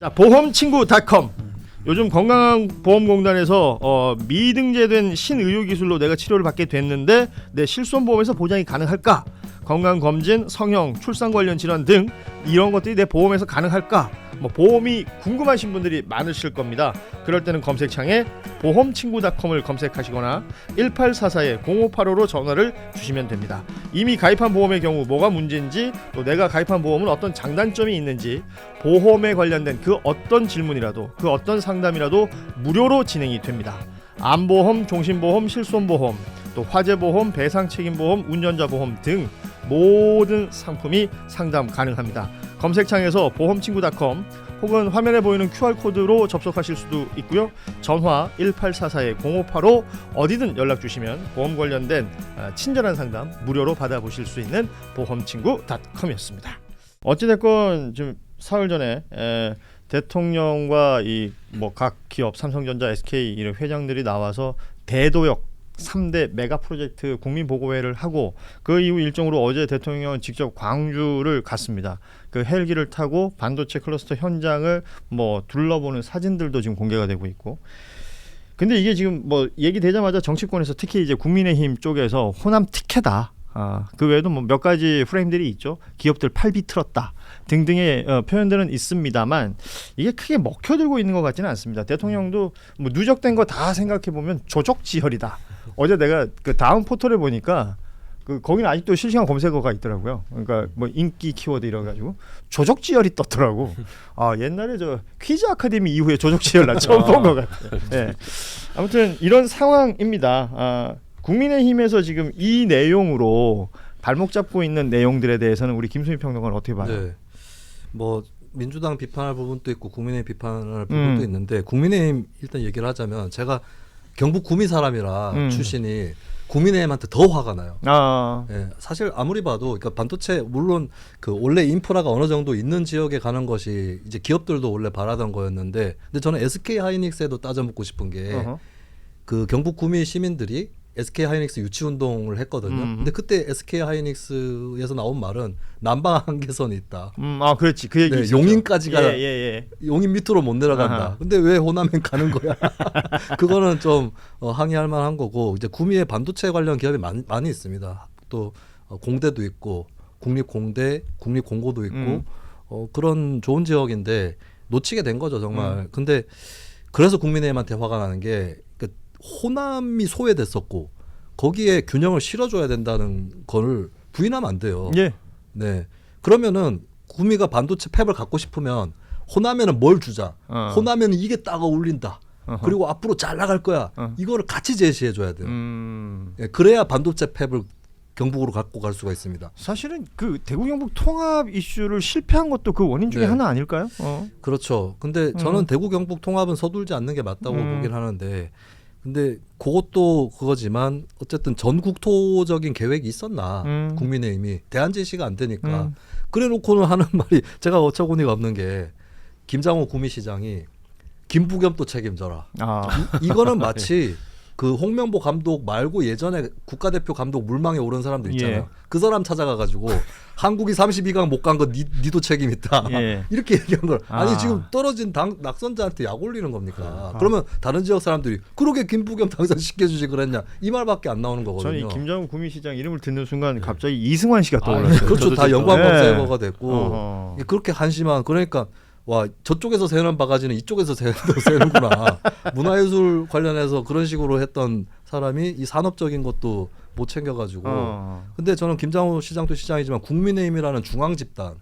자, 보험친구닷컴. 요즘 건강보험공단에서 미등재된 신의료기술로 내가 치료를 받게 됐는데 내 실손보험에서 보장이 가능할까? 건강검진, 성형, 출산 관련 질환 등 이런 것들이 내 보험에서 가능할까? 보험이 궁금하신 분들이 많으실 겁니다. 그럴 때는 검색창에 보험친구닷컴을 검색하시거나 1844-0585로 전화를 주시면 됩니다. 이미 가입한 보험의 경우 뭐가 문제인지, 또 내가 가입한 보험은 어떤 장단점이 있는지, 보험에 관련된 그 어떤 질문이라도, 그 어떤 상담이라도 무료로 진행이 됩니다. 암보험, 종신보험, 실손보험, 또 화재보험, 배상책임보험, 운전자보험 등 모든 상품이 상담 가능합니다. 검색창에서 보험친구닷컴 혹은 화면에 보이는 QR코드로 접속하실 수도 있고요. 전화 1844-0585 어디든 연락 주시면 보험 관련된 친절한 상담 무료로 받아보실 수 있는 보험친구닷컴이었습니다. 어찌됐건 지금 사흘 전에 대통령과 이 각 기업 삼성전자, SK 이런 회장들이 나와서 대도역 3대 메가 프로젝트 국민보고회를 하고, 그 이후 일정으로 어제 대통령은 직접 광주를 갔습니다. 그 헬기를 타고 반도체 클러스터 현장을 둘러보는 사진들도 지금 공개가 되고 있고. 근데 이게 지금 얘기되자마자 정치권에서 특히 이제 국민의힘 쪽에서 호남 특혜다, 그 외에도 몇 가지 프레임들이 있죠. 기업들 팔비 틀었다 등등의 표현들은 있습니다만, 이게 크게 먹혀들고 있는 것 같지는 않습니다. 대통령도 누적된 거 다 생각해 보면 조족지혈이다. 어제 내가 그 다음 포털에 보니까 거기는 아직도 실시간 검색어가 있더라고요. 그러니까 인기 키워드 이래가지고 조족지혈이 떴더라고. 옛날에 저 퀴즈 아카데미 이후에 조족지혈 나 처음 본 것 같아요. 네. 아무튼 이런 상황입니다. 국민의힘에서 지금 이 내용으로 발목 잡고 있는 내용들에 대해서는 우리 김수미 평론가는 어떻게 봐요? 네. 민주당 비판할 부분도 있고 국민의힘 비판할 부분도 있는데, 국민의힘 일단 얘기를 하자면, 제가 경북 구미 사람이라 출신이 국민의힘한테 더 화가 나요. 예, 사실 아무리 봐도 그러니까 반도체 물론 그 원래 인프라가 어느 정도 있는 지역에 가는 것이 이제 기업들도 원래 바라던 거였는데, 근데 저는 SK 하이닉스에도 따져 묻고 싶은 게 그 경북 구미 시민들이 SK 하이닉스 유치 운동을 했거든요. 근데 그때 SK 하이닉스에서 나온 말은 난방 한계선이 있다. 그렇지. 그 얘기 있었죠. 용인까지가 용인 밑으로 못 내려간다. 아하. 근데 왜 호남엔 가는 거야? 그거는 좀 항의할 만한 거고, 이제 구미에 반도체 관련 기업이 많이 있습니다. 또 공대도 있고 국립공대, 국립공고도 있고 그런 좋은 지역인데 놓치게 된 거죠, 정말. 근데 그래서 국민의힘한테 화가 나는 게, 호남이 소외됐었고 거기에 균형을 실어줘야 된다는 걸 부인하면 안 돼요. 예. 네. 그러면은 구미가 반도체 팹을 갖고 싶으면 호남에는 뭘 주자. 호남에는 이게 딱 어울린다. 그리고 앞으로 잘 나갈 거야. 이거를 같이 제시해 줘야 돼요. 예, 그래야 반도체 팹을 경북으로 갖고 갈 수가 있습니다. 사실은 그 대구 경북 통합 이슈를 실패한 것도 그 원인 중에 하나 아닐까요? 그렇죠. 근데 저는 대구 경북 통합은 서둘지 않는 게 맞다고 보긴 하는데, 근데 그것도 그거지만 어쨌든 전국토적인 계획이 있었나, 국민의힘이 대안 제시가 안 되니까 그래놓고는 하는 말이, 제가 어처구니가 없는 게, 김장호 구미시장이 김부겸도 책임져라. 이거는 마치 그 홍명보 감독 말고 예전에 국가대표 감독 물망에 오른 사람들 있잖아요. 예. 그 사람 찾아가가지고 한국이 32강 못 간 거 니도 책임 있다. 예. 이렇게 얘기한 걸. 아니 지금 떨어진 낙선자한테 약 올리는 겁니까? 그러면 다른 지역 사람들이 그러게 김부겸 당선시켜주지 그랬냐, 이 말밖에 안 나오는 거거든요. 저는 이 김장훈 구미시장 이름을 듣는 순간 갑자기 이승환 씨가 떠올랐어요. 그렇죠. 다 영광검색어가 됐고 그렇게 한심한, 그러니까 와, 저쪽에서 새는 바가지는 이쪽에서 새는구나. 문화예술 관련해서 그런 식으로 했던 사람이 이 산업적인 것도 못 챙겨가지고. 근데 저는 김장호 시장도 시장이지만 국민의힘이라는 중앙 집단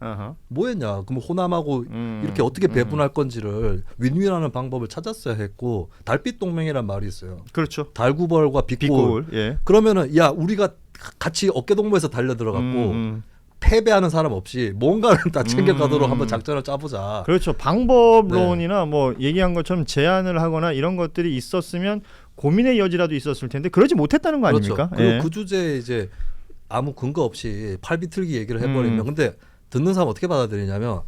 뭐했냐? 그럼 호남하고 이렇게 어떻게 배분할 건지를 윈윈하는 방법을 찾았어야 했고, 달빛 동맹이란 말이 있어요. 그렇죠. 달구벌과 빛고울. 예. 그러면은 야, 우리가 같이 어깨동무에서 달려 들어갔고 패배하는 사람 없이 뭔가를 다 챙겨가도록 한번 작전을 짜보자. 그렇죠. 방법론이나 얘기한 것처럼 제안을 하거나 이런 것들이 있었으면 고민의 여지라도 있었을 텐데 그러지 못했다는 거 아닙니까? 그리고 예. 그 주제에 이제 아무 근거 없이 팔비틀기 얘기를 해버리면, 근데 듣는 사람 어떻게 받아들이냐면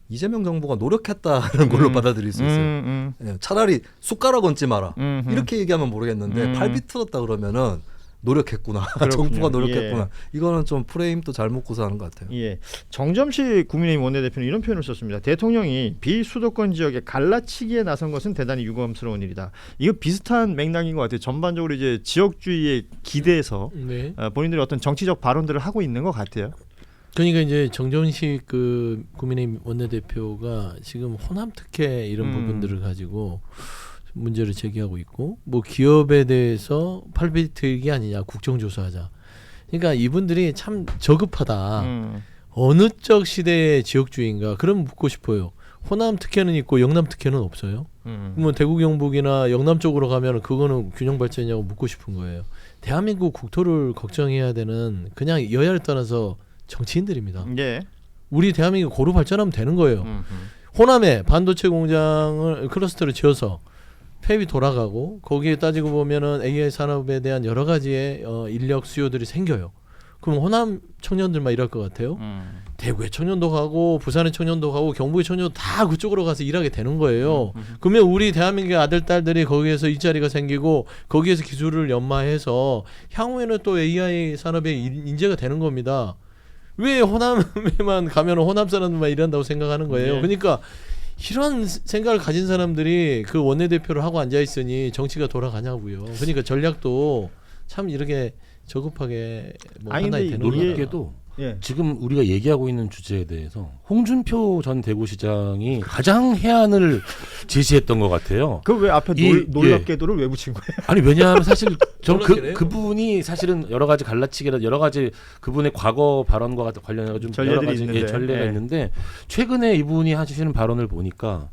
이재명 정부가 노력했다는 걸로 받아들일 수 있어요. 예, 차라리 숟가락 얹지 마라 이렇게 얘기하면 모르겠는데 팔비틀었다 그러면은 노력했구나. 정부가 노력했구나. 이거는 좀 프레임도 잘못 구사하는 것 같아요. 예. 정점식 국민의힘 원내대표는 이런 표현을 썼습니다. 대통령이 비수도권 지역에 갈라치기에 나선 것은 대단히 유감스러운 일이다. 이거 비슷한 맥락인 것 같아요. 전반적으로 이제 지역주의에 기대서 네. 본인들이 어떤 정치적 발언들을 하고 있는 것 같아요. 그러니까 이제 정정식 그 국민의힘 원내대표가 지금 호남 특혜 이런 부분들을 가지고 문제를 제기하고 있고 뭐 기업에 대해서 팔비트기 아니냐 국정조사하자. 그러니까 이분들이 참 저급하다. 어느 쪽 시대의 지역주의인가? 그럼 묻고 싶어요. 호남 특혜는 있고 영남 특혜는 없어요. 뭐 대구 경북이나 영남 쪽으로 가면 그거는 균형 발전이냐고 묻고 싶은 거예요. 대한민국 국토를 걱정해야 되는 그냥 여야를 떠나서 정치인들입니다. 예. 우리 대한민국 고루 발전하면 되는 거예요. 호남에 반도체 공장을 클러스터를 지어서 폐업이 돌아가고 거기에 따지고 보면은 AI 산업에 대한 여러 가지의 인력 수요들이 생겨요. 그럼 호남 청년들만 일할 것 같아요? 대구의 청년도 가고 부산의 청년도 가고 경북의 청년도 다 그쪽으로 가서 일하게 되는 거예요. 그러면 우리 대한민국의 아들 딸들이 거기에서 일자리가 생기고 거기에서 기술을 연마해서 향후에는 또 AI 산업의 인재가 되는 겁니다. 왜 호남에만 가면 호남 사람들만 일한다고 생각하는 거예요. 네. 그러니까 이런 생각을 가진 사람들이 그 원내대표를 하고 앉아 있으니 정치가 돌아가냐고요. 그러니까 전략도 참 이렇게 저급하게 뭐 아니, 판단이 근데 되는 거예요. 놀랍게도 예. 지금 우리가 얘기하고 있는 주제에 대해서 홍준표 전 대구시장이 가장 해안을 제시했던 것 같아요. 그 왜 앞에 놀랍게도를 왜 붙인 거예요? 아니 왜냐하면 사실 전 놀랍게네요. 그분이 사실은 여러 가지 갈라치기나 여러 가지 그분의 과거 발언과 관련해서 좀 여러 전례들이 가지 있는데. 전례가 네. 있는데 최근에 이분이 하시는 발언을 보니까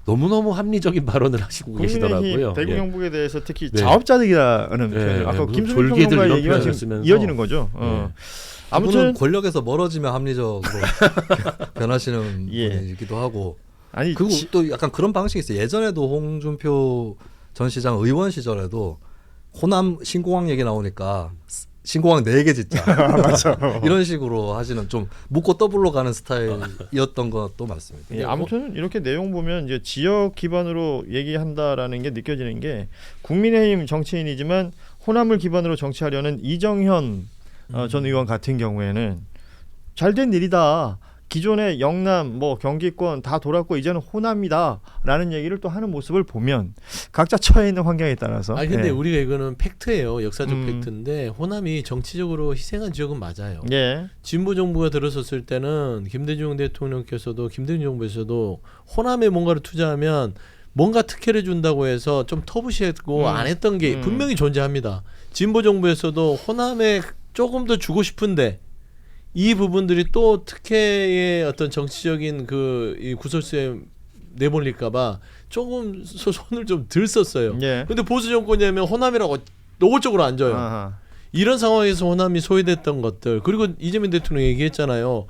너무너무 합리적인 발언을 하시고 계시더라고요. 국민의힘 대구 예. 경북에 대해서 특히 네. 자업자득이라는 표현을 네, 아까 무슨 김수민 졸개들 평론가 이런 얘기와 표현을 지금 쓰면서. 이어지는 거죠. 아무튼 아무튼 권력에서 멀어지면 합리적으로 변하시는 예. 분이기도 하고 아니 그리고 또 약간 그런 방식이 있어요. 예전에도 홍준표 전 시장 의원 시절에도 호남 신공항 얘기 나오니까 신공항 4개 짓자 이런 식으로 하시는 좀 묻고 더블로 가는 스타일이었던 것도 맞습니다. 예, 아무튼 이렇게 내용 보면 이제 지역 기반으로 얘기한다라는 게 느껴지는 게 국민의힘 정치인이지만 호남을 기반으로 정치하려는 이정현 전 의원 같은 경우에는 잘된 일이다. 기존의 영남, 뭐 경기권 다 돌았고 이제는 호남이다라는 얘기를 또 하는 모습을 보면 각자 처해 있는 환경에 따라서. 아니 근데 예. 우리가 이거는 팩트예요. 역사적 팩트인데 호남이 정치적으로 희생한 지역은 맞아요. 예. 진보 정부가 들어섰을 때는 김대중 대통령께서도 김대중 정부에서도 호남에 뭔가를 투자하면 뭔가 특혜를 준다고 해서 좀 터부시했고 안 했던 게 분명히 존재합니다. 진보 정부에서도 호남에 조금 더 주고 싶은데 이 부분들이 또 특혜의 어떤 정치적인 이 구설수에 내몰릴까봐 조금 손을 좀 덜 썼어요. 예. 근데 보수 정권이면 호남이라고 노골적으로 앉아요. 아하. 이런 상황에서 호남이 소외됐던 것들 그리고 이재명 대통령이 얘기했잖아요.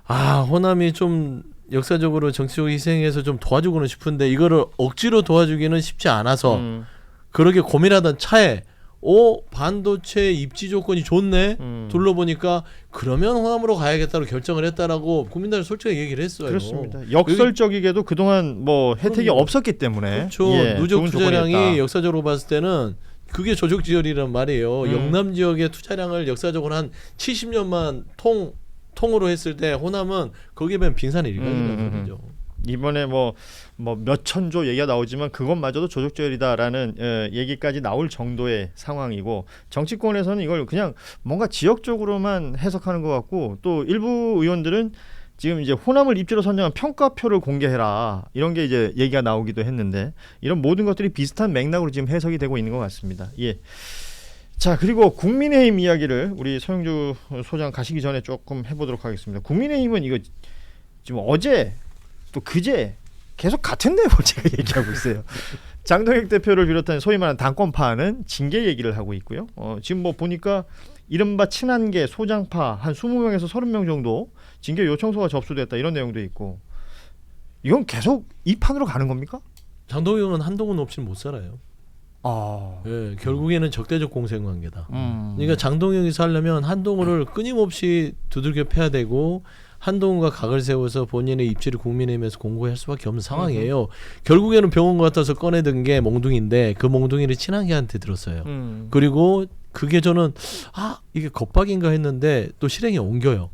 아 호남이 좀 역사적으로 정치적 희생해서 좀 도와주고는 싶은데 이거를 억지로 도와주기는 쉽지 않아서 그렇게 고민하던 차에 반도체 입지 조건이 좋네. 둘러보니까 그러면 호남으로 가야겠다고 결정을 했다라고 국민들 솔직하게 얘기를 했어요. 그렇습니다. 역설적이게도 그동안 뭐 혜택이 없었기 때문에 그렇죠. 예, 누적 좋은 투자량이 조건이었다. 역사적으로 봤을 때는 그게 조적 지열이란 말이에요. 영남 지역의 투자량을 역사적으로 한 70년만 통으로 했을 때 호남은 거기에 비하면 빙산의 일각이라는 거죠. 이번에 뭐 몇천조 얘기가 나오지만 그것마저도 조직조열이다라는 얘기까지 나올 정도의 상황이고 정치권에서는 이걸 그냥 뭔가 지역적으로만 해석하는 것 같고 또 일부 의원들은 지금 이제 호남을 입지로 선정한 평가표를 공개해라 이런 게 이제 얘기가 나오기도 했는데 이런 모든 것들이 비슷한 맥락으로 지금 해석이 되고 있는 것 같습니다. 예. 자 그리고 국민의힘 이야기를 우리 서영주 소장 가시기 전에 조금 해보도록 하겠습니다. 국민의힘은 이거 지금 어제 또 그제 계속 같은 내용을 제가 얘기하고 있어요. 장동혁 대표를 비롯한 소위 말하는 당권파는 징계 얘기를 하고 있고요. 지금 뭐 보니까 이른바 친한계 소장파 한 20명에서 30명 정도 징계 요청서가 접수됐다 이런 내용도 있고 이건 계속 이 판으로 가는 겁니까? 장동혁은 한동훈 없이는 못 살아요. 예, 결국에는 적대적 공생관계다. 그러니까 장동혁이 살려면 한동훈을 끊임없이 두들겨 패야 되고 한동훈과 각을 세워서 본인의 입지를 국민의힘에서 공고할 수밖에 없는 상황이에요. 결국에는 병원 같아서 꺼내든 게 몽둥이인데 그 몽둥이를 친한계한테 들었어요. 그리고 그게 저는 이게 겁박인가 했는데 또 실행에 옮겨요.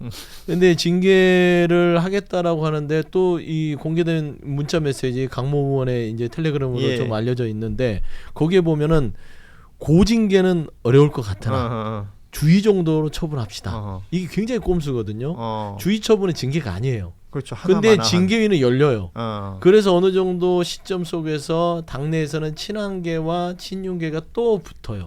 근데 징계를 하겠다라고 하는데 또 이 공개된 문자 메시지 강모 의원의 이제 텔레그램으로 예. 좀 알려져 있는데 거기에 보면은 고징계는 어려울 것 같으나 어허. 주의 정도로 처분합시다. 어허. 이게 굉장히 꼼수거든요. 어. 주의 처분은 징계가 아니에요. 그렇죠. 근데 하나만 징계위는 열려요. 어. 그래서 어느 정도 시점 속에서 당내에서는 친한계와 친윤계가 또 붙어요.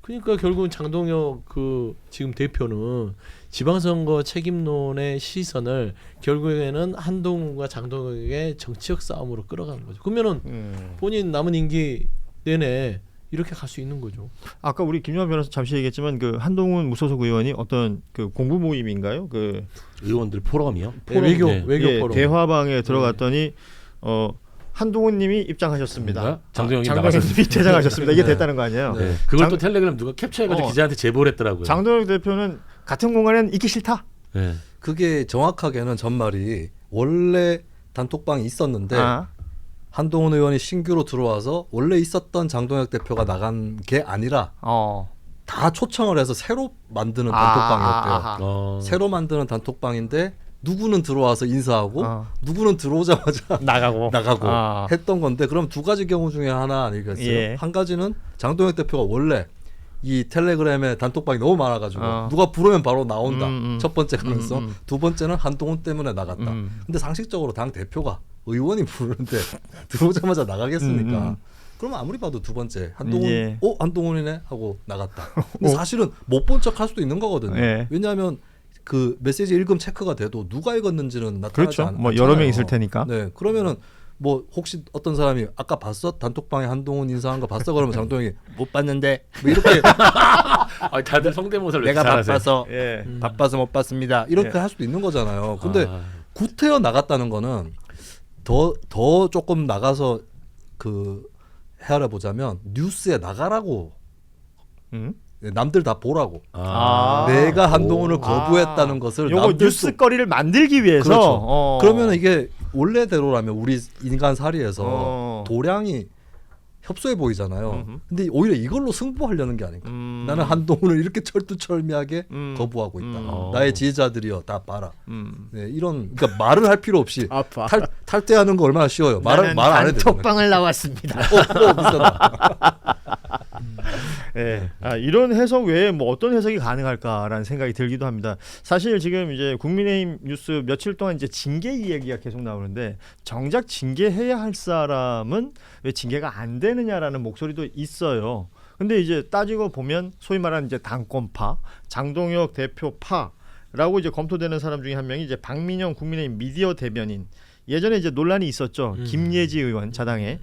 그러니까 결국은 장동혁 그 지금 대표는 지방선거 책임론의 시선을 결국에는 한동훈과 장동혁의 정치적 싸움으로 끌어가는 거죠. 그러면은 본인 남은 임기 내내 이렇게 갈 수 있는 거죠. 아까 우리 김영환 변호사 잠시 얘기했지만 그 한동훈 무소속 의원이 어떤 그 공부 모임인가요? 그 의원들 포럼이요. 외교 네. 외교 예, 포럼. 대화방에 들어갔더니 한동훈님이 입장하셨습니다. 뭔가? 장동혁이 장동혁님이 퇴장하셨습니다. 이게 네. 됐다는 거 아니에요? 네. 그걸 장- 또 텔레그램 누가 캡처해가지고 어. 기자한테 제보를 했더라고요. 장동혁 대표는 같은 공간에는 있기 싫다. 네. 그게 정확하게는 전말이 원래 단톡방이 있었는데 아. 한동훈 의원이 신규로 들어와서 원래 있었던 장동혁 대표가 나간 게 아니라 다 초청을 해서 새로 만드는 단톡방이었대요. 어. 새로 만드는 단톡방인데 누구는 들어와서 인사하고 어. 누구는 들어오자마자 나가고 나가고 아. 했던 건데 그럼 두 가지 경우 중에 하나 아니겠어요? 예. 한 가지는 장동혁 대표가 원래 이 텔레그램에 단톡방이 너무 많아가지고 누가 부르면 바로 나온다. 첫 번째 가능성. 두 번째는 한동훈 때문에 나갔다. 근데 상식적으로 당 대표가 의원이 부르는데 들어오자마자 나가겠습니까? 그러면 아무리 봐도 두 번째 한동훈, 예. 한동훈이네 하고 나갔다. 근데 사실은 못 본 척 할 수도 있는 거거든요. 예. 왜냐하면 그 메시지 읽음 체크가 돼도 누가 읽었는지는 나타나지 그렇죠. 않잖아요. 뭐 여러 명 있을 테니까. 네, 그러면은 뭐 혹시 어떤 사람이 아까 봤어? 단톡방에 한동훈 인사한 거 봤어? 그러면 장동혁이 못 봤는데 뭐 이렇게 다들 성대모사를 내가 잘하세요. 바빠서 예. 바빠서 못 봤습니다. 이렇게 예. 할 수도 있는 거잖아요. 근데 아. 구태여 나갔다는 거는 더 조금 나가서 그 헤아려 보자면 뉴스에 나가라고 남들 다 보라고 아. 내가 한동훈을 오. 거부했다는 것을 요거 남들 뉴스거리를 만들기 위해서 그렇죠. 그러면 이게 원래대로라면 우리 인간 사리에서 어. 도량이 협소해 보이잖아요. 근데 오히려 이걸로 승부하려는 게 아닌가. 나는 음. 한동훈을 이렇게 철두철미하게 음. 거부하고 있다. 음. 나의 지지자들이여 다 봐라. 음. 네, 이런 그러니까 말을 할 필요 없이 아파. 탈퇴하는 거 얼마나 쉬워요. 말을 말 안 해도 되는 거예요. 단톡방을 나왔습니다. 비싸다. 예. 이런 해석 외에 뭐 어떤 해석이 가능할까라는 생각이 들기도 합니다. 사실 지금 이제 국민의힘 뉴스 며칠 동안 이제 징계 이야기가 계속 나오는데 정작 징계해야 할 사람은 왜 징계가 안 되느냐라는 목소리도 있어요. 근데 이제 따지고 보면 소위 말하는 이제 당권파, 장동혁 대표파라고 이제 검토되는 사람 중에 한 명이 이제 박민영 국민의힘 미디어 대변인. 예전에 이제 논란이 있었죠. 김예지 의원 자당에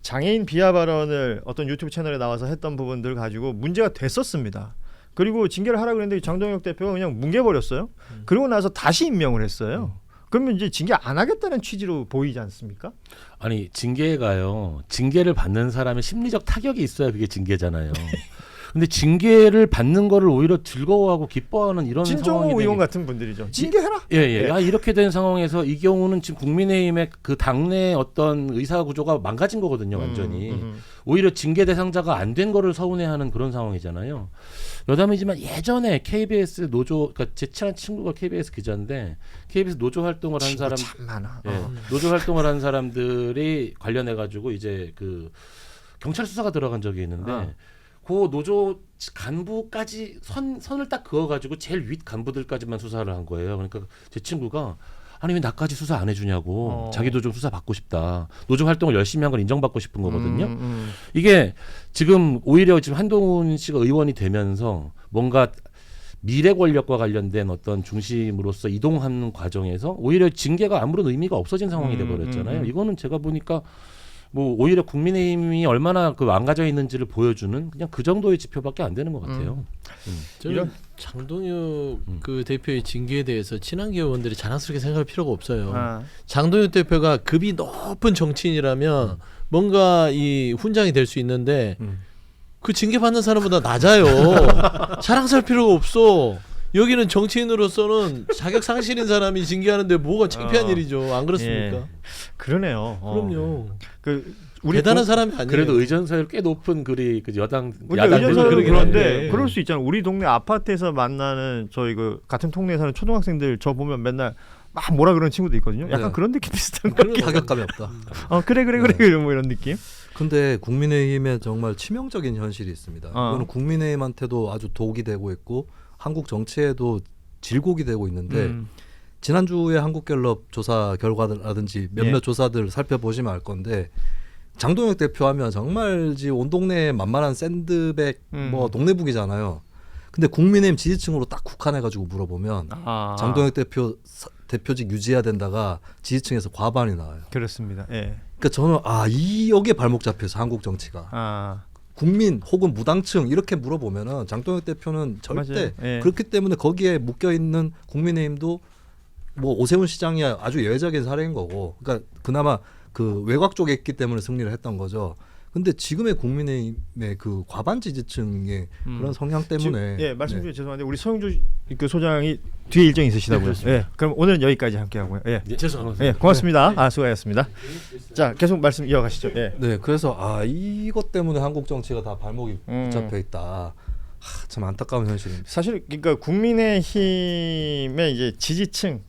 장애인 비하 발언을 어떤 유튜브 채널에 나와서 했던 부분들 가지고 문제가 됐었습니다. 그리고 징계를 하라고 그랬는데 장동혁 대표가 그냥 뭉개버렸어요. 그리고 나서 다시 임명을 했어요. 그러면 이제 징계 안 하겠다는 취지로 보이지 않습니까? 아니 징계가요. 징계를 받는 사람의 심리적 타격이 있어야 그게 징계잖아요. 근데 징계를 받는 거를 오히려 즐거워하고 기뻐하는 이런 상황이 진정호 의원 되니- 같은 분들이죠. 징계해라. 예. 예. 이렇게 된 상황에서 이 경우는 지금 국민의힘의 그 당내 어떤 의사 구조가 망가진 거거든요, 완전히. 오히려 징계 대상자가 안 된 거를 서운해하는 그런 상황이잖아요. 여담이지만 예전에 KBS 노조, 그러니까 제 친한 친구가 KBS 기자인데 KBS 노조 활동을 한 사람, 참 많아. 예, 노조 활동을 한 사람들이 관련해 가지고 이제 그 경찰 수사가 들어간 적이 있는데. 그 노조 간부까지 선을 딱 그어가지고 제일 윗 간부들까지만 수사를 한 거예요. 그러니까 제 친구가 아니 왜 나까지 수사 안 해주냐고. 자기도 좀 수사 받고 싶다. 노조 활동을 열심히 한 걸 인정받고 싶은 거거든요. 이게 지금 오히려 지금 한동훈 씨가 의원이 되면서 뭔가 미래 권력과 관련된 어떤 중심으로서 이동하는 과정에서 오히려 징계가 아무런 의미가 없어진 상황이 돼버렸잖아요. 이거는 제가 보니까 뭐 오히려 국민의힘이 얼마나 그 망가져 있는지를 보여주는 그냥 그 정도의 지표밖에 안 되는 것 같아요. 저는 이런- 장동혁 그 대표의 징계에 대해서 친한계 의원들이 자랑스럽게 생각할 필요가 없어요. 아. 장동혁 대표가 급이 높은 정치인이라면 뭔가 이 훈장이 될 수 있는데 그 징계 받는 사람보다 낮아요. 자랑스러울 필요가 없어. 여기는 정치인으로서는 자격 상실인 사람이 징계하는데 뭐가 창피한 일이죠. 안 그렇습니까? 예. 그러네요. 그럼요. 그 대단한 사람이 아니에요. 그래도 의전사율 꽤 높은 그 여당 근데 야당 의전사는 그러긴 그런데 한데. 그럴 수 있잖아요. 우리 동네 아파트에서 만나는 저희 그 같은 동네에 사는 초등학생들 저 보면 맨날 막 뭐라 그러는 친구도 있거든요. 약간 네. 그런 느낌 비슷한 거. 타격감이 없다. 그래 뭐 이런 느낌. 근데 국민의힘에 정말 치명적인 현실이 있습니다. 이거는 국민의힘한테도 아주 독이 되고 있고 한국 정치에도 질곡이 되고 있는데 지난주에 한국갤럽 조사 결과라든지 몇몇 예. 조사들 살펴보시면 알 건데 장동혁 대표하면 정말지 온 동네에 만만한 샌드백 뭐 동네북이잖아요. 근데 국민의힘 지지층으로 딱 국한해가지고 물어보면 장동혁 대표직 유지해야 된다가 지지층에서 과반이 나와요. 그렇습니다. 예. 그러니까 저는 여기에 발목 잡혀서 한국 정치가 국민 혹은 무당층 이렇게 물어보면은 장동혁 대표는 절대 예. 그렇기 때문에 거기에 묶여 있는 국민의힘도 뭐 오세훈 시장이 아주 예외적인 사례인 거고, 그러니까 그나마 그 외곽 쪽에 있기 때문에 승리를 했던 거죠. 근데 지금의 국민의힘의 그 과반 지지층의 그런 성향 때문에 예, 말씀 중에 죄송한데 우리 서영주 그 소장이 뒤에 일정이 있으시다고요. 예. 그럼 오늘은 여기까지 함께 하고요. 예. 죄송합니다. 예, 고맙습니다. 수고하셨습니다. 자, 계속 말씀 이어가시죠. 예. 네, 그래서 이것 때문에 한국 정치가 다 발목이 붙잡혀 있다. 참 안타까운 현실입니다. 사실 그러니까 국민의힘의 이제 지지층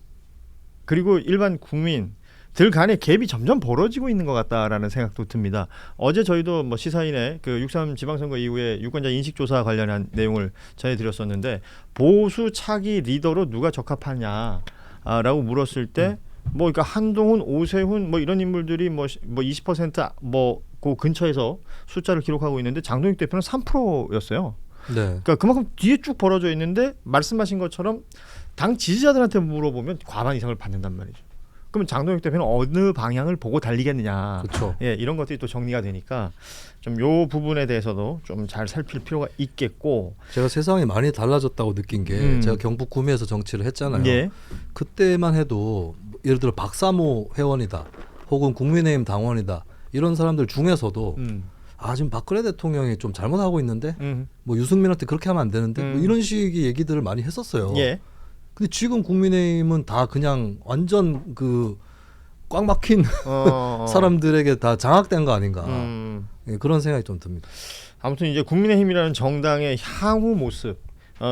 그리고 일반 국민들 간의 갭이 점점 벌어지고 있는 것 같다라는 생각도 듭니다. 어제 저희도 뭐 시사인에 그 6.3 지방선거 이후에 유권자 인식조사 관련한 내용을 전해드렸었는데 보수 차기 리더로 누가 적합하냐라고 물었을 때 뭐 그러니까 한동훈, 오세훈 뭐 이런 인물들이 뭐 20% 뭐 그 근처에서 숫자를 기록하고 있는데 장동혁 대표는 3%였어요. 네. 그러니까 그만큼 뒤에 쭉 벌어져 있는데 말씀하신 것처럼 당 지지자들한테 물어보면 과반 이상을 받는단 말이죠. 그러면 장동혁 대표는 어느 방향을 보고 달리겠느냐. 그렇죠. 예, 이런 것들이 또 정리가 되니까 좀 요 부분에 대해서도 좀 잘 살필 필요가 있겠고. 제가 세상이 많이 달라졌다고 느낀 게 제가 경북 구미에서 정치를 했잖아요. 예. 그때만 해도 예를 들어 박사모 회원이다 혹은 국민의힘 당원이다 이런 사람들 중에서도 지금 박근혜 대통령이 좀 잘못하고 있는데 뭐 유승민한테 그렇게 하면 안 되는데 뭐 이런 식의 얘기들을 많이 했었어요. 예. 근데 지금 국민의힘은 다 그냥 완전 그 꽉 막힌 사람들에게 다 장악된 거 아닌가. 예, 그런 생각이 좀 듭니다. 아무튼 이제 국민의힘이라는 정당의 향후 모습.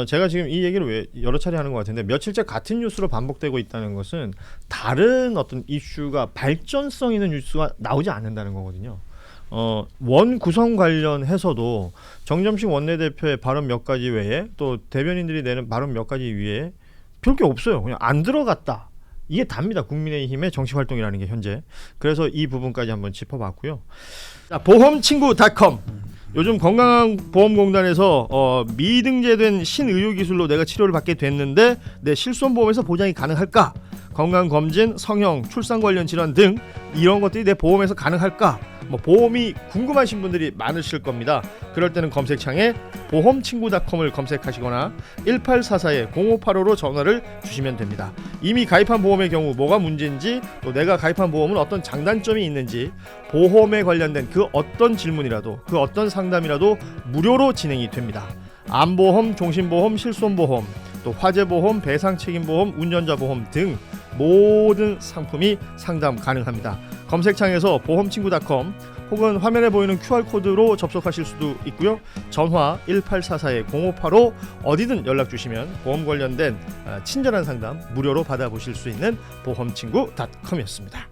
제가 지금 이 얘기를 왜 여러 차례 하는 것 같은데 며칠째 같은 뉴스로 반복되고 있다는 것은 다른 어떤 이슈가 발전성 있는 뉴스가 나오지 않는다는 거거든요. 원 구성 관련해서도 정점식 원내대표의 발언 몇 가지 외에 또 대변인들이 내는 발언 몇 가지 위에 별게 없어요. 그냥 안 들어갔다. 이게 답니다. 국민의힘의 정치 활동이라는 게 현재. 그래서 이 부분까지 한번 짚어봤고요. 자, 보험친구.com. 요즘 건강보험공단에서 미등재된 신의료기술로 내가 치료를 받게 됐는데 내 실손보험에서 보장이 가능할까? 건강검진, 성형, 출산 관련 질환 등 이런 것들이 내 보험에서 가능할까? 뭐 보험이 궁금하신 분들이 많으실 겁니다. 그럴 때는 검색창에 보험친구.com을 검색하시거나 1844-0585로 전화를 주시면 됩니다. 이미 가입한 보험의 경우 뭐가 문제인지 또 내가 가입한 보험은 어떤 장단점이 있는지 보험에 관련된 그 어떤 질문이라도 그 어떤 상담이라도 무료로 진행이 됩니다. 암보험, 종신보험, 실손보험, 또 화재보험, 배상책임보험, 운전자보험 등 모든 상품이 상담 가능합니다. 검색창에서 보험친구.com 혹은 화면에 보이는 QR코드로 접속하실 수도 있고요. 전화 1844-0585 어디든 연락 주시면 보험 관련된 친절한 상담 무료로 받아보실 수 있는 보험친구.com이었습니다.